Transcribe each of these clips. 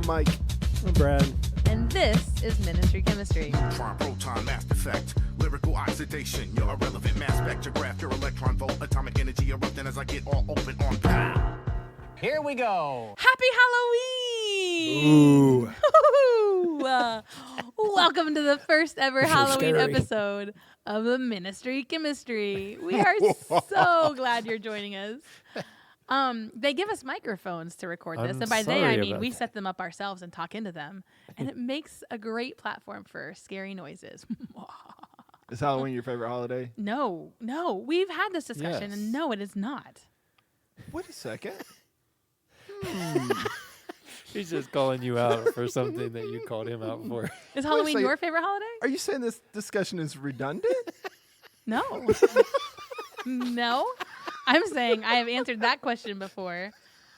Mike. I'm Brad. And this is Ministry Chemistry. Neutron, proton, mass effect, lyrical oxidation, your irrelevant mass spectrograph, your electron volt, atomic energy erupting as I get all open on pow. Here we go. Happy Halloween! Ooh. Welcome to the first ever So Halloween scary. episode of the Ministry Chemistry. We are so glad you're joining us. They give us microphones to record this, I'm and by they sorry I mean about we that. set them up ourselves and talk into them, and it makes a great platform for scary noises. Is Halloween your favorite holiday? No, we've had this discussion, Yes. and no, it is not. Wait a second. He's just calling you out for something that you called him out for. Is Halloween second. your favorite holiday? Are you saying this discussion is redundant? No. No. I'm saying I have answered that question before.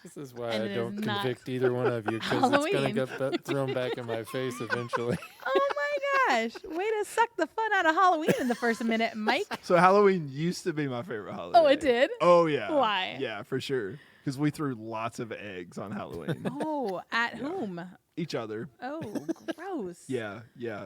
This is why And I it don't is not convict either one of you, because it's going Halloween. to get thrown back in my face eventually. Oh my gosh. Way to suck the fun out of Halloween in the first minute, Mike. So Halloween used to be my favorite holiday. Oh, it did? Oh, yeah. Why? Yeah, for sure. Because we threw lots of eggs on Halloween. Oh, at whom? Each other. Oh, gross. Yeah.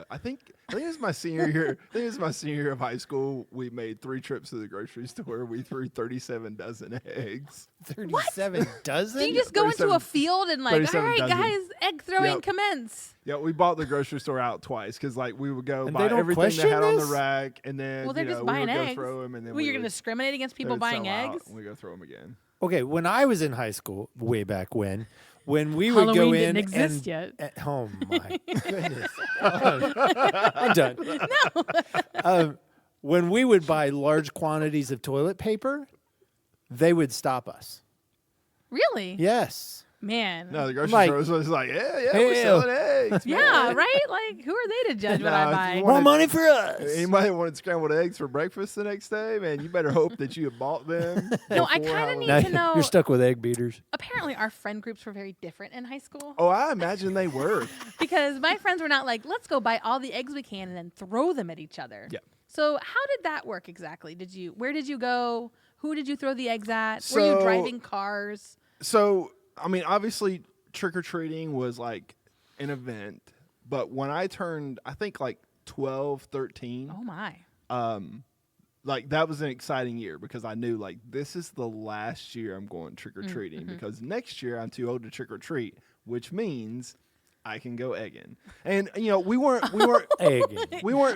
I think it was my senior year. I think it was my senior year of high school. We made 3 trips to the grocery store. We threw 37 dozen eggs. 37 dozen? Do you just go into 37 a field and like, all 37 right, dozen. guys, egg throwing Yep. commence? Yeah, we bought the grocery store out twice because like we would go And buy they don't everything they question had on the this? rack, and then Well, they're just we buying would go eggs. throw them, and then Well, you're we going to would, discriminate against they people would buying sell out, eggs? and we go throw them again. Okay, when I was in high school, way back when we would Halloween go didn't in exist and yet. oh my goodness, I'm done. No. When we would buy large quantities of toilet paper, they would stop us. Really? Yes. Man. No, the grocery Like, store was like, yeah, we're hell. selling eggs. Yeah, man. right? Like, who are they to judge what Nah, I if you buy? want- More money for us. Anybody wanted scrambled eggs for breakfast the next day? Man, you better hope that you have bought them. No, I before kinda Halloween. need Now to know- you're stuck with egg beaters. Apparently, our friend groups were very different in high school Oh, I imagine they were. because my friends were not like, let's go buy all the eggs we can and then throw them at each other. Yeah. So how did that work exactly? Where did you go? Who did you throw the eggs at? Were you So- driving cars? So, I mean, obviously, trick-or-treating was like an event. But when I turned, I think like 12, 13, Oh my. like that was an exciting year because I knew like this is the last year I'm going trick-or-treating Mm-hmm. because next year I'm too old to trick-or-treat, which means I can go egging. And, you know, we weren't Egg.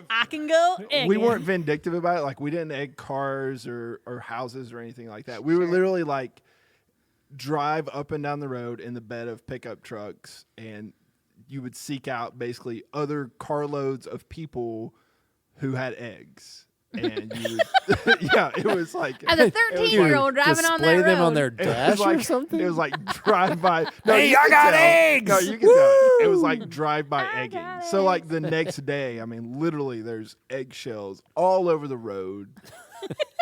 I can go egg. we weren't vindictive about it. Like we didn't egg cars or houses or anything like that. We were literally like drive up and down the road in the bed of pickup trucks, and you would seek out basically other carloads of people who had eggs. And you would, yeah, it was like As a 13-year-old driving on that Display them road. on their it was dash like or something. It was like drive by. No, Hey, you I could got tell. eggs! No, you can tell. It was Woo! like drive by I egging. got So like eggs. the next day, I mean, literally, there's eggshells all over the road,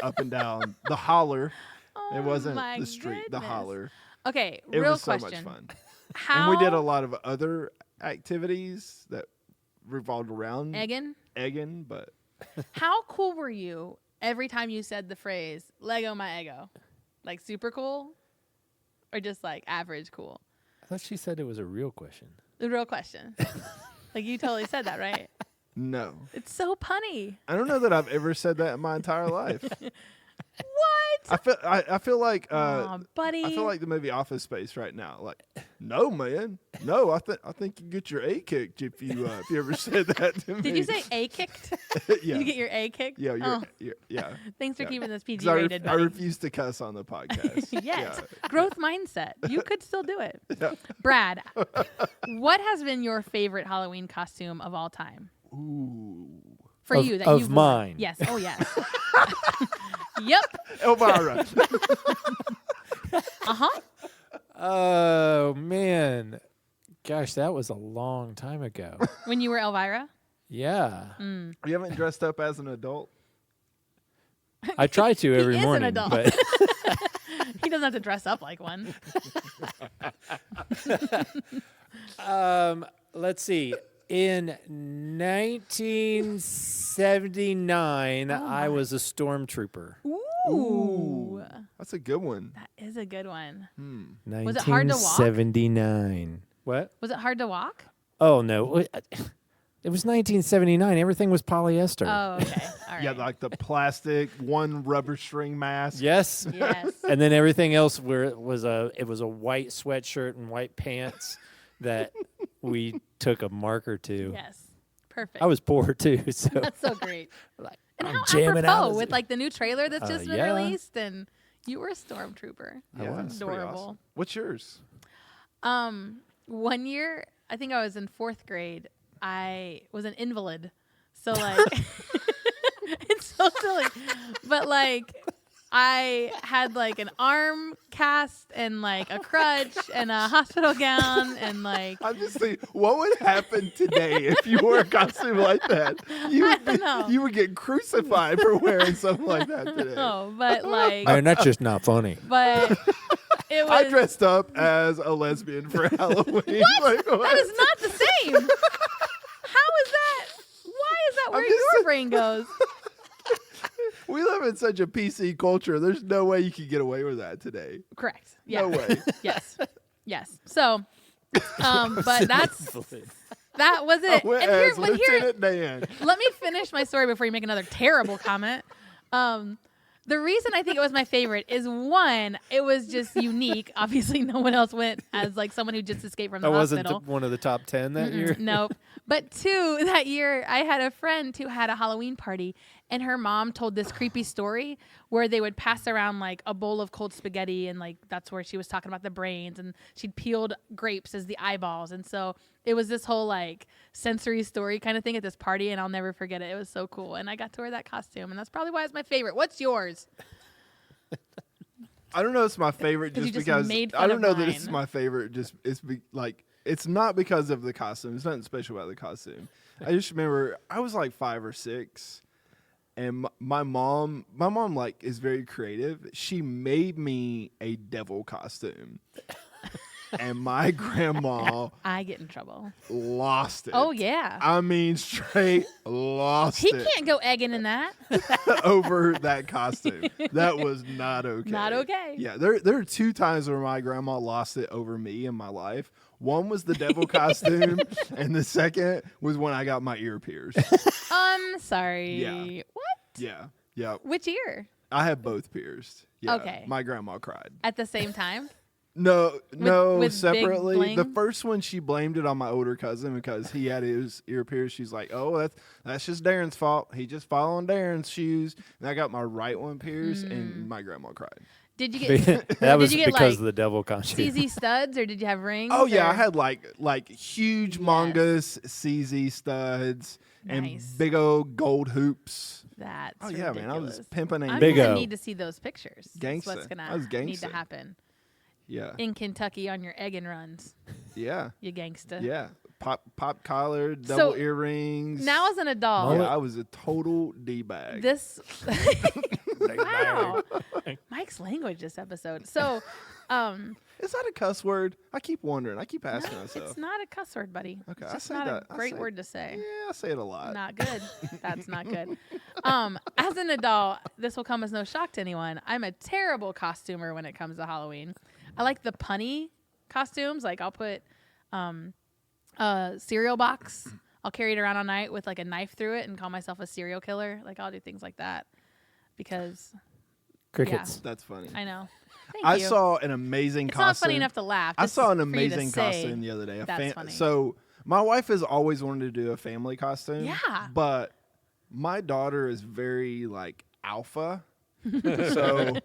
up and down the holler. Oh It wasn't my the street, the goodness. holler. Okay, It real was so question. much fun. How And we did a lot of other activities that revolved around egging? but How cool were you every time you said the phrase "Lego my ego"? Like super cool, or just like average cool? I thought she said it was a real question. The real question. Like you totally said that, right? no. It's so punny. I don't know that I've ever said that in my entire life. What? I feel like Aw, buddy. I feel like the movie Office Space right now. Like, no, man, no. I think you get your A kicked if you ever said that to me. Did you say A kicked? yeah. Did you get your A kicked? Yeah, Oh, yeah. thanks for yeah. keeping this 'Cause PG rated, I buddy. refuse to cuss on the podcast. Yes. Yeah. Growth mindset. You could still do it. Yeah. Brad, what has been your favorite Halloween costume of all time? Ooh. For Of- you that of you've mine. worn. Yes. Oh yes. Yep. Elvira. Uh-huh. Oh man, gosh, that was a long time ago. When you were Elvira? Yeah, Mm. You haven't dressed up as an adult? I try to He every is an morning, adult. but He doesn't have to dress up like one. let's see. In 1979, I was a stormtrooper. Ooh. That's a good one. That is a good one. Hmm. Was it hard to walk? 1979. What? Was it hard to walk? Oh no, it was 1979. Everything was polyester. Oh, okay. All right. Yeah, like the plastic one rubber string mask. Yes. Yes. And then everything else it was a white sweatshirt and white pants that we took a marker to. Yes. Perfect. I was poor too, so That's so great. like, And I'm how jamming out apropos as with a- like the new trailer that's just been yeah. released, and you were a stormtrooper. Yeah, was. that's pretty Adorable. awesome. What's yours? 1 year, I think I was in 4th grade. I was an invalid, so like it's so silly, but like I had like an arm cast and like a crutch and a hospital gown and like I'm just thinking, what would happen today if you wore a costume like that? don't know. You would get crucified for wearing something like that today. no, but like Man, that's just not funny. but it was I dressed up as a lesbian for Halloween. Like, that is not the same. How is that? Why is that where just your saying- brain goes? We live in such a PC culture. There's no way you can get away with that today. Correct. Yeah. No way. Yes. Yes. So, but that was it. I went And as when Lieutenant Dan. let me finish my story before you make another terrible comment. The reason I think it was my favorite is one, it was just unique. Obviously, no one else went as like someone who just escaped from the I wasn't hospital. one of the top 10 that year. Nope. But 2, that year, I had a friend who had a Halloween party, and her mom told this creepy story where they would pass around like a bowl of cold spaghetti, and like that's where she was talking about the brains, and she'd peeled grapes as the eyeballs. And so it was this whole like sensory story kind of thing at this party, and I'll never forget it. It was so cool. And I got to wear that costume, and that's probably why it's my favorite. What's yours? I don't know. It's my favorite 'Cause just you just because made fun I don't of know that it's mine. my favorite. Just it's not because of the costume. It's nothing special about the costume. I just remember I was like 5 or 6, and my mom like is very creative. She made me a devil costume, and my grandma I get in trouble. lost it. Oh, yeah. I mean, straight lost He it can't go egging in that. over that costume. That was not okay. Not okay. Yeah, there are 2 times where my grandma lost it over me in my life. One was the devil costume, and the second was when I got my ear pierced. Sorry. Yeah. What? Yeah. Which ear? I had both pierced. Yeah, Okay. My grandma cried. At the same time? No, with big separately. The bling? first one, she blamed it on my older cousin because he had his ear pierced. She's like, "Oh, that's just Darren's fault. He just following Darren's shoes." And I got my right one pierced, and my grandma cried. Did you get That was did you get because like of the devil costume. CZ studs, or did you have rings? Oh yeah, or- I had like huge mongoose CZ studs and Nice. big old gold hoops. That's Oh yeah, man, I was ridiculous. pimping I'm and Big gonna O. need to see those pictures. That's what's Gangsta. I gonna was need to gangsta. happen yeah, in Kentucky on your eggin runs, yeah, you gangsta. yeah. Pop collar, So, double earrings. Now as an adult, yeah, I was a total d bag. this wow, Mike's language this episode. So, Is that a cuss word? I keep wondering. I keep asking no, myself. it's not a cuss word, buddy. Okay, It's I just say not that. a I great say- word to say. Yeah, I say it a lot. Not good. That's not good. As an adult, this will come as no shock to anyone. I'm a terrible costumer when it comes to Halloween. I like the punny costumes. Like I'll put a cereal box. I'll carry it around all night with like a knife through it and call myself a serial killer. Like I'll do things like that because Crickets. That's funny. I know. Thank I you. saw an amazing It's costume. not funny enough to laugh. I just saw an for you to amazing say costume the other day. That's funny. So my wife has always wanted to do a family costume. Yeah. But my daughter is very like alpha. So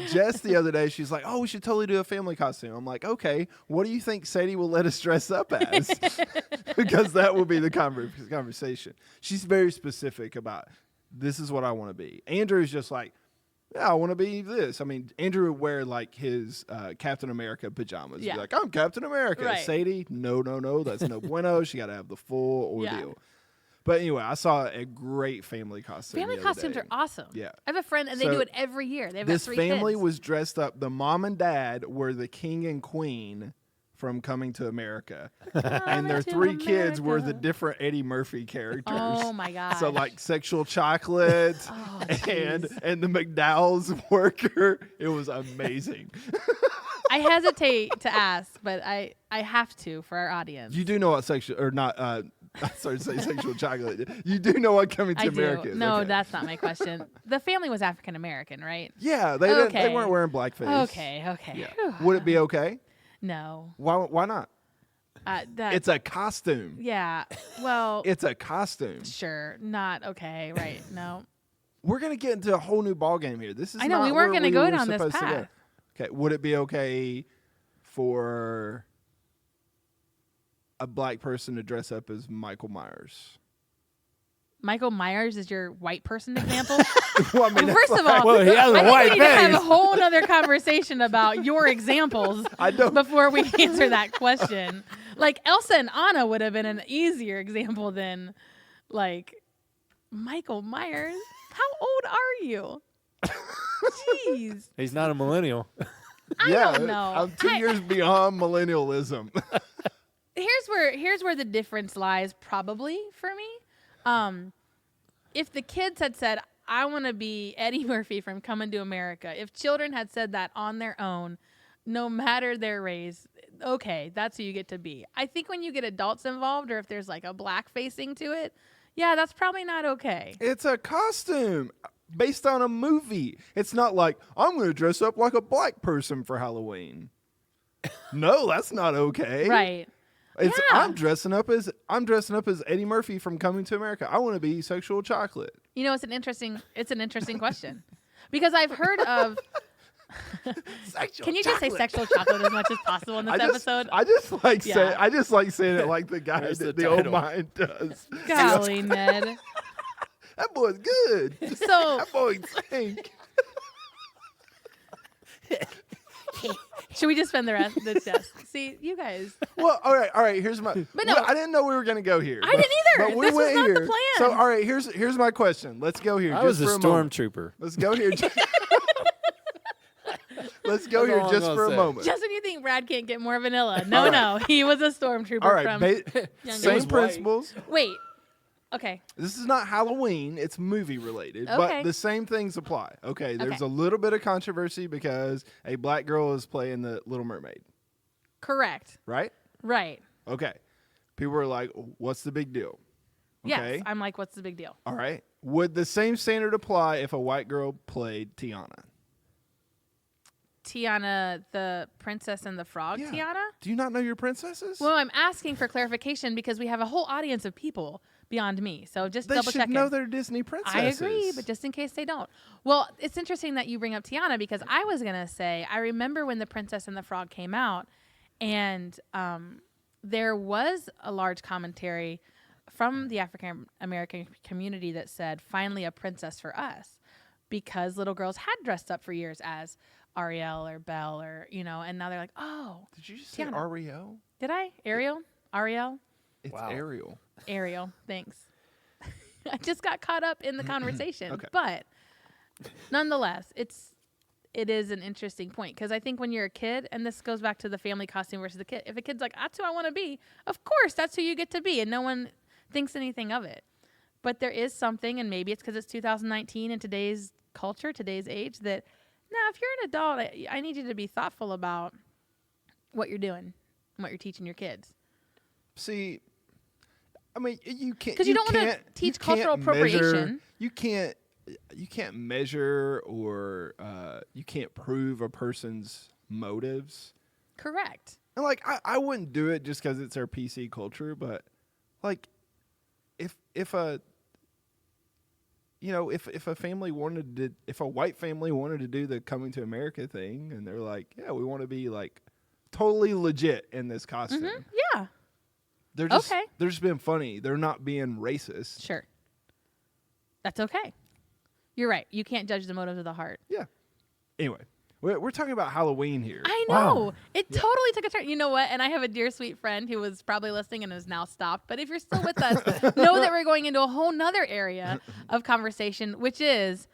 just the other day, she's like, "Oh, we should totally do a family costume." I'm like, "Okay, what do you think Sadie will let us dress up as?" Because that will be the conversation. She's very specific about this is what I want to be. Andrew's just like, yeah, I want to be this. I mean, Andrew would wear like his Captain America pajamas. Yeah. Be like, I'm Captain America. Right. Sadie, no, that's no bueno. She got to have the full ordeal. Yeah. But anyway, I saw a great family costume. Family the other costumes day. are awesome. Yeah. I have a friend and they So, do it every year. They've This got 3 family kids. was dressed up. The mom and dad were the king and queen from Coming to America. And their 3 kids were the different Eddie Murphy characters. Oh my god. So like sexual chocolate Oh, and jeez. the McDowell's worker. It was amazing. I hesitate to ask, but I have to for our audience. You do know what sexual or not? Sorry to say sexual chocolate. You do know what coming to I America do. is. No, okay. that's not my question. The family was African American, right? Yeah, they didn't. They Okay. weren't wearing blackface. Okay. Yeah. Whew. Would it be okay? No. Why not? That, It's a costume. yeah. Well, It's a costume. sure. Not okay. Right. No. We're gonna get into a whole new ball game here. This is I know, not we weren't where gonna go were down this supposed to go. path. Okay, would it be okay for a black person to dress up as Michael Myers? Michael Myers is your white person example. Well, I mean, that's First of all, Well, he has a I think white we need to have a face. whole other conversation about your examples I don't- before we answer that question. Like Elsa and Anna would have been an easier example than like Michael Myers. How old are you? Jeez. He's not a millennial. yeah, don't know. I'm 2 years beyond millennialism. Here's where the difference lies probably for me. If the kids had said, I want to be Eddie Murphy from Coming to America, if children had said that on their own, no matter their race, okay, that's who you get to be. I think when you get adults involved or if there's like a black facing to it, yeah, that's probably not okay. It's a costume based on a movie. It's not like I'm going to dress up like a black person for Halloween. No, that's not okay. Right. It's Yeah. I'm dressing up as Eddie Murphy from Coming to America. I want to be sexual chocolate. You know, it's an interesting question. Because I've heard of Sexual Can you just say sexual chocolate as much as possible in this episode? I just like Yeah. saying I just like saying it like the guy There's that the the old title. mind does. Golly, Ned. That boy's good. So That boy think. should we just spend the rest of this? Yes. See, you guys. Well, all right. Here's my. But no. well, I didn't know we were gonna go here. I didn't either. But we This was went not the here. plan. So all right, here's my question. Let's go here. I just was a for a moment. stormtrooper. Let's go here. Let's go That's here all I'm just gonna for say. a moment. Justin, you think Brad can't get more vanilla? No, no. He was a stormtrooper All right, from Young same Guns. principles. Wait. Okay. This is not Halloween; it's movie related, Okay. but the same things apply. Okay, there's Okay. a little bit of controversy because a black girl is playing the Little Mermaid, Correct. right? Right. Okay, people are like, "What's the big deal?" Okay, Yes. I'm like, what's the big deal? all right. Would the same standard apply if a white girl played Tiana? Tiana, the Princess and the Frog, Yeah. Tiana? Do you not know your princesses? Well, I'm asking for clarification because we have a whole audience of people beyond me. So just they double should checking. know their Disney princesses. I agree, but just in case they don't. Well, it's interesting that you bring up Tiana because I was going to say, I remember when The Princess and the Frog came out, and there was a large commentary from the African American community that said, finally a princess for us, because little girls had dressed up for years as Ariel or Belle or, and now they're like, oh, Did you just say Tiana. Ariel? did I? Ariel? It's Wow. Ariel. Ariel, thanks. I just got caught up in the conversation, Okay. but nonetheless, it is an interesting point because I think when you're a kid, and this goes back to the family costume versus the kid. If a kid's like, "That's who I want to be," of course, that's who you get to be, and no one thinks anything of it. But there is something, and maybe it's because it's 2019 in today's culture, today's age, that now if you're an adult, I need you to be thoughtful about what you're doing and what you're teaching your kids. See, I mean, you can't 'Cause you don't wanna can't- teach you can't cultural appropriation. You can't measure or you can't prove a person's motives. Correct. And like, I wouldn't do it just because it's our PC culture, but like, if a family wanted to, if a white family wanted to do the Coming to America thing, and they're like, yeah, we want to be like totally legit in this costume. Yeah. They're just Okay. they're just being funny. They're not being racist. Sure. That's okay. You're right. You can't judge the motives of the heart. Yeah. Anyway, we're talking about Halloween here. I Wow. know. It totally took a turn. You know what? And I have a dear sweet friend who was probably listening and has now stopped. But if you're still with us, know that we're going into a whole nother area of conversation, which is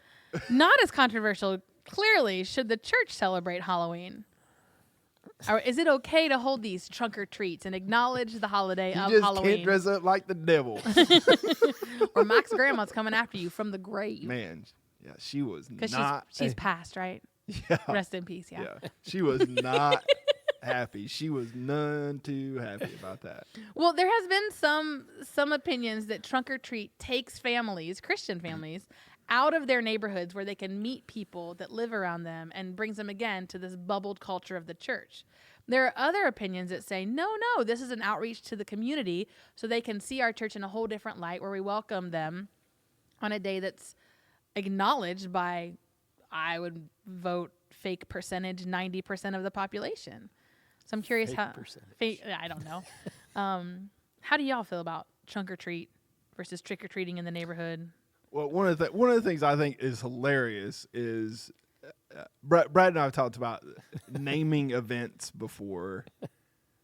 not as controversial. Clearly, should the church celebrate Halloween? Or is it okay to hold these trunk or treats and acknowledge the holiday You of just Halloween? can't dress up like the devil. Or Mac's grandma's coming after you from the grave. Man, yeah, she was Because not. she's passed, right? Yeah. Rest in peace. Yeah. Yeah. She was not happy. She was none too happy about that. Well, there has been some opinions that trunk or treat takes families, Christian families, out of their neighborhoods where they can meet people that live around them and brings them again to this bubbled culture of the church. There are other opinions that say, no, this is an outreach to the community so they can see our church in a whole different light where we welcome them on a day that's acknowledged by, I would vote fake percentage, 90% of the population. So I'm curious how, I don't know. How do y'all feel about trunk or treat versus trick or treating in the neighborhood? Well, one of the things I think is hilarious is Brad and I have talked about naming events before.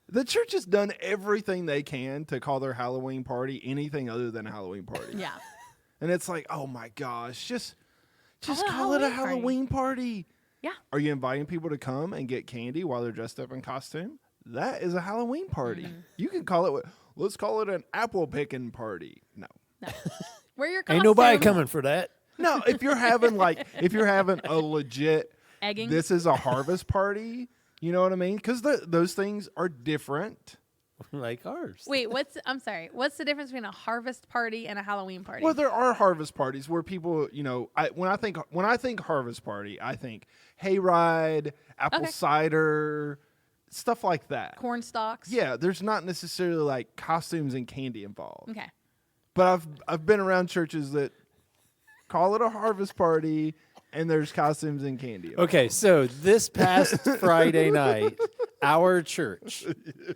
The church has done everything they can to call their Halloween party anything other than a Halloween party. Yeah. And it's like, oh my gosh, just Call it a call it a Halloween party. Halloween party. Yeah. Are you inviting people to come and get candy while they're dressed up in costume? That is a Halloween party. You can call it, let's call it an apple picking party. No. Wear your costume. Ain't nobody coming for that. No, if you're having a legit Egging. this is a harvest party, you know what I mean? Because those things are different. Like ours. Wait, I'm sorry. What's the difference between a harvest party and a Halloween party? Well, there are harvest parties where people, when I think harvest party, I think hayride, apple Okay. cider, stuff like that. Corn stalks. Yeah, there's not necessarily like costumes and candy involved. Okay. But I've been around churches that call it a harvest party and there's costumes and candy involved. Okay, so this past Friday night, our church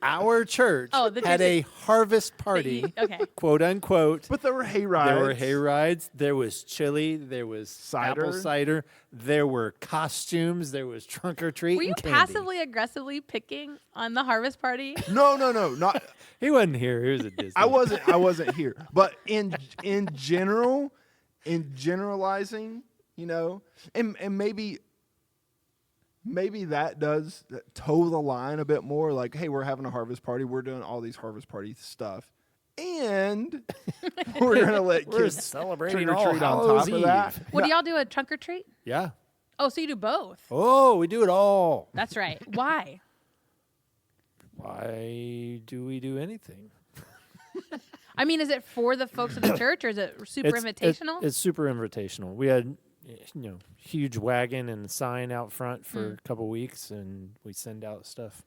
Oh, the had church a harvest party, Okay. quote unquote. But there were hayrides. There were hay rides. There was chili. There was apple Cider. cider. There were costumes. There was trunk or treat Were you and candy. passively aggressively picking on the harvest party? No, not. He wasn't here. He was at Disney. I wasn't here. But in generalizing, and maybe that does toe the line a bit more. Like, hey, we're having a harvest party. We're doing all these harvest party stuff, and we're gonna let We're kids celebrating trick or All treat on Hallows top of that. Eve. What do y'all do a trunk or treat? Yeah. Oh, so you do both. Oh, we do it all. That's right. Why? Why do we do anything? I mean, is it for the folks of the church or is it super invitational? It's super invitational. We had, huge wagon and sign out front for a couple weeks, and we send out stuff.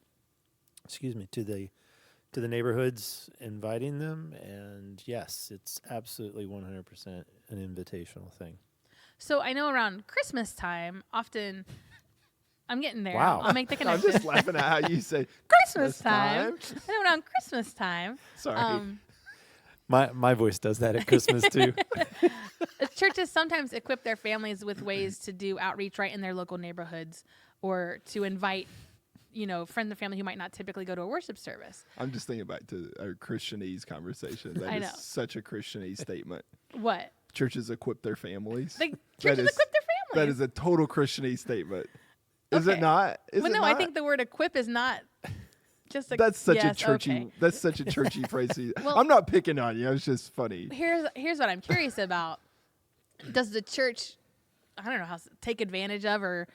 To the neighborhoods, inviting them, and yes, it's absolutely 100% an invitational thing. So I know around Christmas time, often I'm getting there. Wow. I'll make the I'm connection. just laughing at how you say Christmas time. I know around Christmas time. Sorry. My voice does that at Christmas too. Churches sometimes equip their families with ways to do outreach right in their local neighborhoods or to invite, friends and family who might not typically go to a worship service. I'm just thinking back to our Christianese conversation. That I is know. such a Christianese statement. What? Churches equip their families. Like, churches is- equip their That families. is a total Christianese statement. Is it Okay. not? Is Well, it no, I not? think the word equip is not just a That's such yes, a churchy. okay. That's such a churchy phrase. Well- I'm not picking on you. It's just funny. Here's what I'm curious about. Does the church, I don't know how take advantage of or,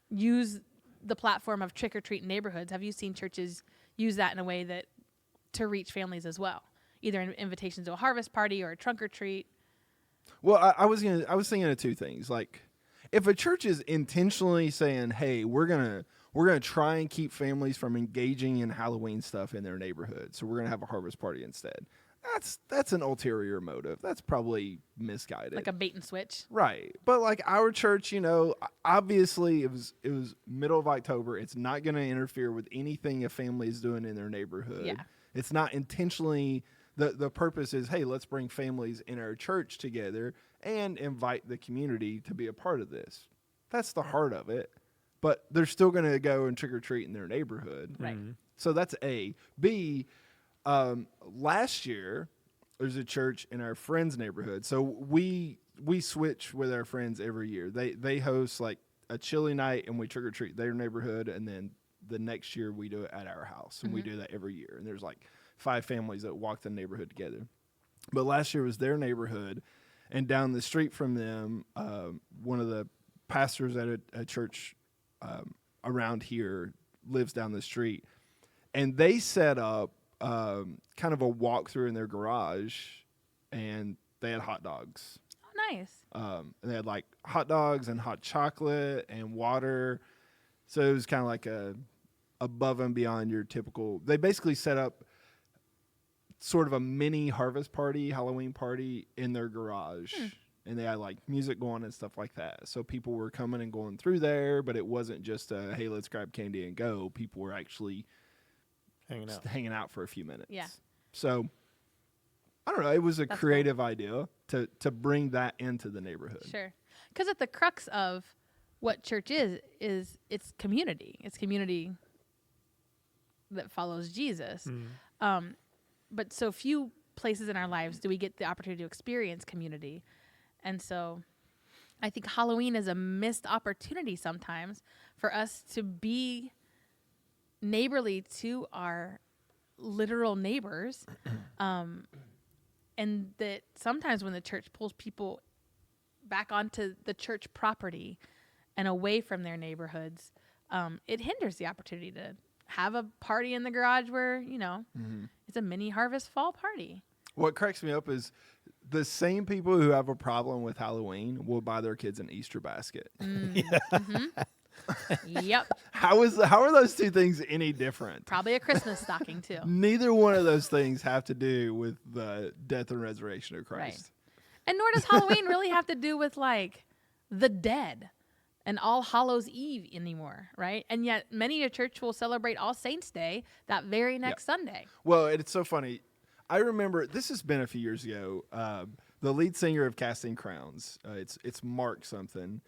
use the platform of trick or treat neighborhoods? Have you seen churches use that in a way that to reach families as well, either in invitations to a harvest party or a trunk or treat? Well, I was thinking of two things. Like, if a church is intentionally saying, "Hey, we're gonna try and keep families from engaging in Halloween stuff in their neighborhood, so we're gonna have a harvest party instead," that's an ulterior motive. That's probably misguided. Like a bait and switch? Right. But like our church, obviously it was middle of October. It's not going to interfere with anything a family is doing in their neighborhood. Yeah. It's not intentionally the purpose is, hey, let's bring families in our church together and invite the community to be a part of this. That's the heart of it. But they're still going to go and trick or treat in their neighborhood. Right. So that's A. B, last year, there's a church in our friend's neighborhood. So we switch with our friends every year. They host like a chili night and we trick or treat their neighborhood, and then the next year we do it at our house, and we do that every year. And there's like 5 families that walk the neighborhood together. But last year was their neighborhood, and down the street from them, one of the pastors at a church around here, lives down the street, and they set up kind of a walkthrough in their garage, and they had hot dogs. Oh, nice. And they had like hot dogs and hot chocolate and water. So it was kind of like a above and beyond your typical. They basically set up sort of a mini harvest party, Halloween party in their garage. And they had like music going and stuff like that. So people were coming and going through there, but it wasn't just a, hey, let's grab candy and go. People were actually hanging out for a few minutes. Yeah. So I don't know. It was a creative idea to bring that into the neighborhood. Sure. Because at the crux of what church is it's community. It's community that follows Jesus. But so few places in our lives do we get the opportunity to experience community. And so I think Halloween is a missed opportunity sometimes for us to be neighborly to our literal neighbors. And that sometimes when the church pulls people back onto the church property and away from their neighborhoods, it hinders the opportunity to have a party in the garage where, it's a mini harvest fall party. What cracks me up is the same people who have a problem with Halloween will buy their kids an Easter basket. Yep. How are those two things any different? Probably a Christmas stocking too. Neither one of those things have to do with the death and resurrection of Christ. Right. And nor does Halloween really have to do with like the dead and All Hallows Eve anymore, right? And yet many a church will celebrate All Saints Day that very next Sunday. Well, it's so funny. I remember, this has been a few years ago, the lead singer of Casting Crowns, it's Mark something.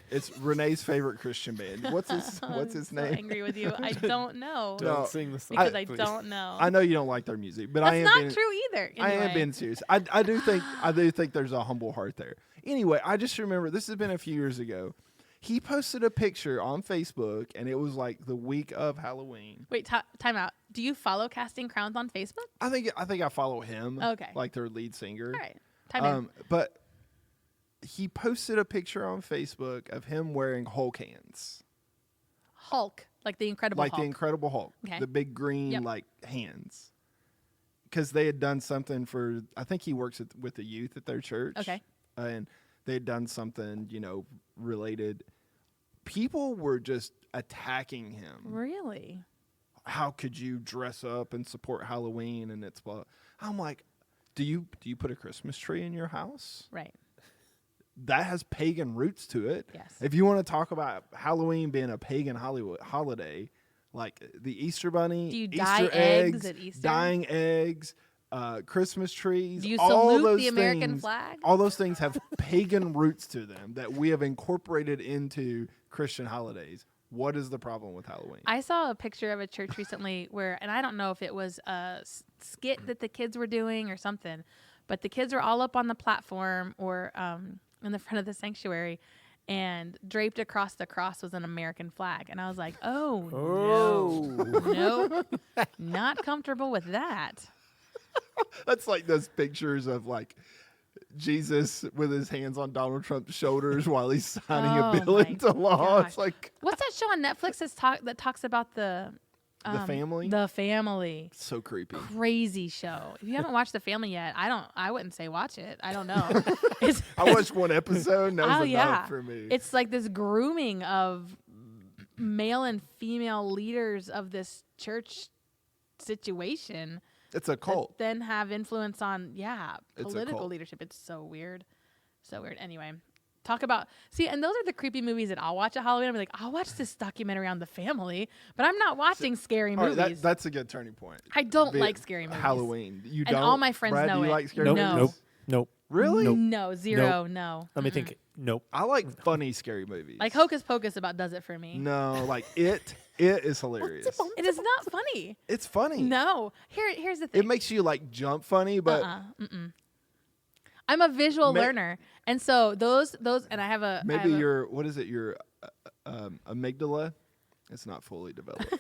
It's Renee's favorite Christian band. What's his So name? angry with you. I don't know. Don't sing the song. Because I don't know. I know you don't like their music, but That's I am not being, true either. I am Anyway. being serious. I do think there's a humble heart there. Anyway, I just remember, this has been a few years ago. He posted a picture on Facebook, and it was like the week of Halloween. Wait, time out. Do you follow Casting Crowns on Facebook? I think I follow him. Okay. Like their lead singer. All right. Time in. But he posted a picture on Facebook of him wearing Hulk hands. Hulk, like the Incredible Like Hulk. the Incredible Hulk. Okay. The big green like hands. Because they had done something for, I think he works with the youth at their church. Okay. And they had done something, related. People were just attacking him. Really? How could you dress up and support Halloween? And it's blah. I'm like, do you put a Christmas tree in your house? Right. That has pagan roots to it. Yes. If you want to talk about Halloween being a pagan holiday, like the Easter Bunny, Do you Easter dye eggs at Easter? dyeing eggs, Christmas trees, Do you all salute those the American things- flag? All those things have pagan roots to them that we have incorporated into Christian holidays. What is the problem with Halloween? I saw a picture of a church recently and I don't know if it was a skit that the kids were doing or something, but the kids were all up on the platform or in the front of the sanctuary, and draped across the cross was an American flag. And I was like, no, not comfortable with that. That's like those pictures of like Jesus with his hands on Donald Trump's shoulders while he's signing Oh a bill my into law. gosh. It's like What's that show on Netflix that talks about the family. The Family. So creepy. Crazy show. If you haven't watched The Family yet, I wouldn't say watch it. I don't know. I watched one episode and that was Oh, enough yeah. for me. It's like this grooming of male and female leaders of this church situation It's a cult. that then have influence on It's a political cult. leadership. It's so weird. Anyway, talk about and those are the creepy movies that I'll watch at Halloween. I'm like, I'll watch this documentary on the family, but I'm not watching scary All right, movies. that's a good turning point. I don't Be- like scary movies. Halloween. You And don't? all my friends Brad, know do you it. like scary Nope, movies? nope. Really? Nope. No, zero, no. Let me think. Nope. I like funny scary movies. Like Hocus Pocus about does it for me. No, like it is hilarious. It is not funny. It's funny. No. Here's the thing. It makes you like jump funny, but I'm a visual Ma- learner, and so those, and I have a maybe your what is it? Your amygdala It's not fully developed.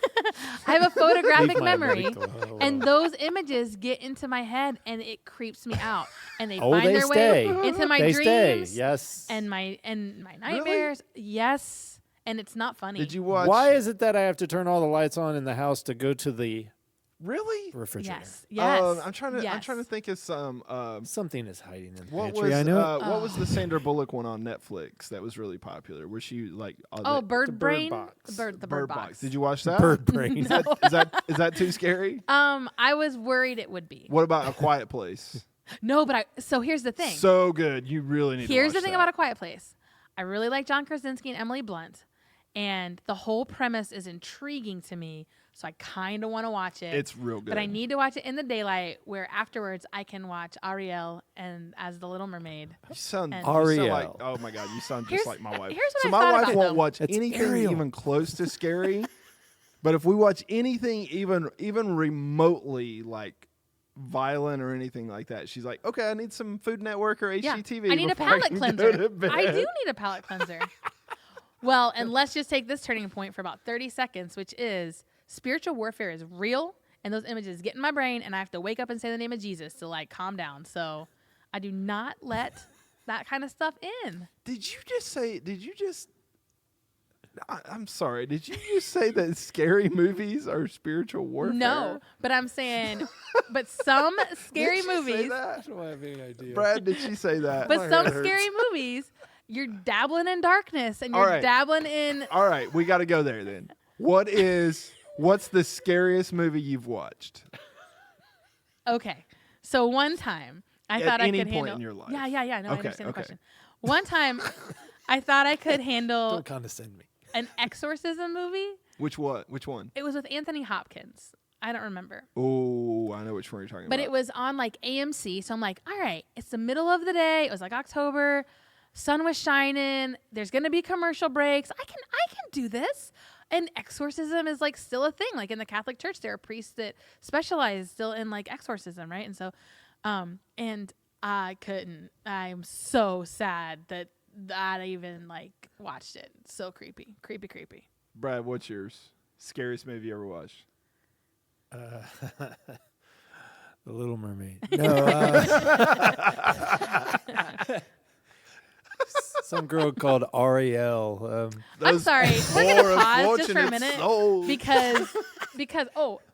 I have a photographic Leave my memory, medical alone. and those images get into my head, and it creeps me out. And they Oh, find they their stay. way into my They stay. dreams Yes. and my nightmares. Yes, and it's not funny. Did you watch? Why is it that I have to turn all the lights on in the house to go to the really? refrigerator? Yes. Yes. I'm trying to. I'm Yes. trying to think of some. Something is hiding in the What pantry. was I know. what was the Sandra Bullock one on Netflix that was really popular? Where she like Oh, Bird the Bird Brain. Box. The Bird Box. Did you watch that? Bird brain. Is that too scary? I was worried it would be. What about A Quiet Place? No, but so here's the thing. So good. You really need. Here's to watch the thing that. about A Quiet Place. I really like John Krasinski and Emily Blunt, and the whole premise is intriguing to me. So I kind of want to watch it. It's real good. But I need to watch it in the daylight, where afterwards I can watch Ariel and as the Little Mermaid. You sound, And- you sound like, Ariel. oh my god, you sound Here's- just like my wife. here's what so I my thought wife about, won't though. watch It's anything Ariel. even close to scary. But if we watch anything even remotely like violent or anything like that, she's like, okay, I need some Food Network or Yeah, HGTV. I need a before palate can go cleanser. to bed. I do need a palate cleanser. Well, and let's just take this turning point for about 30 seconds, which is spiritual warfare is real, and those images get in my brain, and I have to wake up and say the name of Jesus to like calm down. So I do not let that kind of stuff in. Did you just say? I'm sorry. Did you just say that scary movies are spiritual warfare? No, but I'm saying, but some scary Did she say movies, that? I don't have any idea. Brad, did she say that? but My some head hurts. scary movies, you're dabbling in darkness and All you're right. dabbling in. All right, we got to go there then. What's the scariest movie you've watched? Okay, so one time I At thought any I could point handle. in your life. Yeah. No, I Okay, understand the okay. question. One time, I thought I could handle Don't condescend me. an exorcism movie. Which one? It was with Anthony Hopkins. I don't remember. Oh, I know which one you're talking But about. it was on like AMC. So I'm like, all right, it's the middle of the day. It was like October. Sun was shining. There's going to be commercial breaks. I can do this. And exorcism is like still a thing. Like in the Catholic Church, there are priests that specialize still in like exorcism, right? And so, and I couldn't. I'm so sad that I even like watched it. So creepy. Brad, what's yours? Scariest movie you ever watched? The Little Mermaid. No. Some girl called Ariel. I'm Those sorry. We're gonna poor pause just for a unfortunate minute souls. because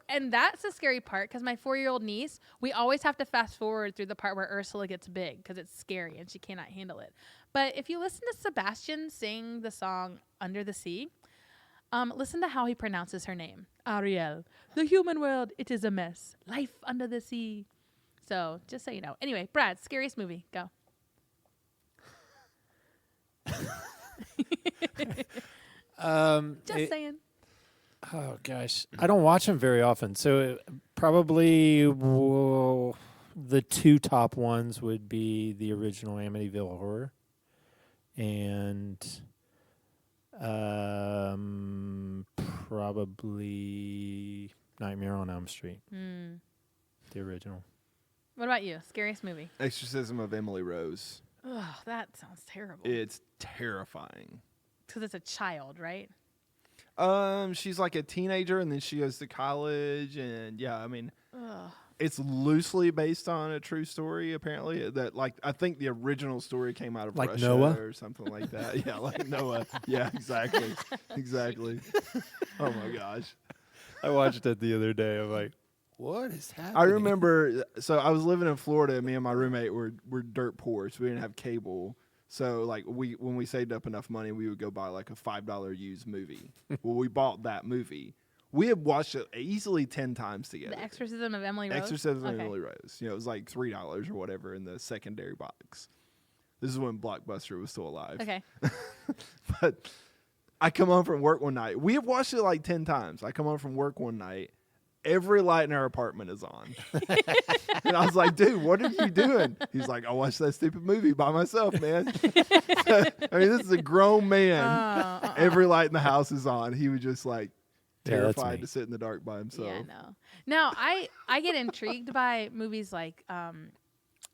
and that's the scary part because my 4-year-old niece, we always have to fast forward through the part where Ursula gets big because it's scary and she cannot handle it. But if you listen to Sebastian sing the song Under the Sea, listen to how he pronounces her name. Ariel. The human world, it is a mess. Life under the sea. So just so you know. Anyway, Brad, scariest movie. Go. Just saying. Oh gosh, I don't watch them very often, so probably the two top ones would be the original Amityville Horror, and probably Nightmare on Elm Street, the original. What about you? Scariest movie? Exorcism of Emily Rose. Ugh, that sounds terrible. It's terrifying. Because it's a child, right? She's like a teenager, and then she goes to college, and yeah, I mean, Ugh. it's loosely based on a true story. Apparently, that like I think the original story came out of Like Russia Noah? or something like that. Yeah, like Noah. Yeah, exactly. Oh my gosh. I watched it the other day. I'm like, what is happening? I remember. So I was living in Florida, and me and my roommate were dirt poor, so we didn't have cable. So like when we saved up enough money, we would go buy like a $5 used movie. Well, we bought that movie. We had watched it easily 10 times together. The Exorcism of Emily Rose? Exorcism of Okay. Emily Rose. You know, it was like $3 or whatever in the secondary box. This is when Blockbuster was still alive. Okay. But I come home from work one night. We have watched it like 10 times. I come home from work one night. Every light in our apartment is on. And I was like, dude, what are you doing? He's like, I watched that stupid movie by myself, man. I mean, this is a grown man. Every light in the house is on. He was just like Yeah, that's terrified me. to sit in the dark by himself. Yeah, no. Now, I get intrigued by movies like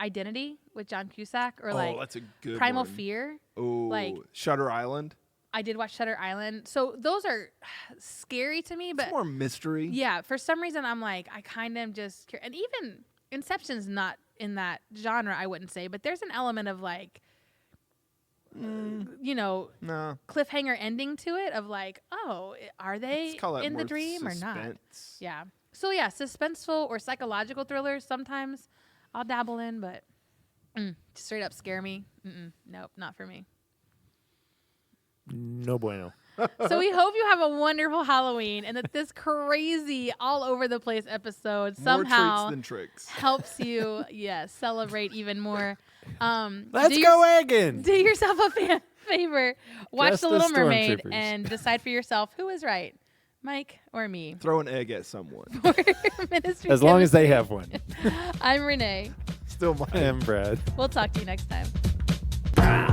Identity with John Cusack or like that's a good Primal one. Fear. Oh, like- Shutter Island. I did watch Shutter Island. So those are scary to me, but It's more mystery. yeah, for some reason I'm like, I kind of just, and even Inception's not in that genre, I wouldn't say, but there's an element of like, you know, No. cliffhanger ending to it of like, oh, are they Let's call that in the more dream or not? suspense. Yeah. So yeah, suspenseful or psychological thrillers sometimes I'll dabble in, but straight up scare me. Nope, not for me. No bueno. So we hope you have a wonderful Halloween and that this crazy all over the place episode More somehow treats than tricks. helps you, celebrate even more. Let's go eggin. Do yourself a favor. Watch Just The the Little Mermaid stormtroopers. and decide for yourself who is right, Mike or me. Throw an egg at someone. For Ministry As long as they Chemistry. have one. I'm Renee. Still mine. I am Brad. We'll talk to you next time.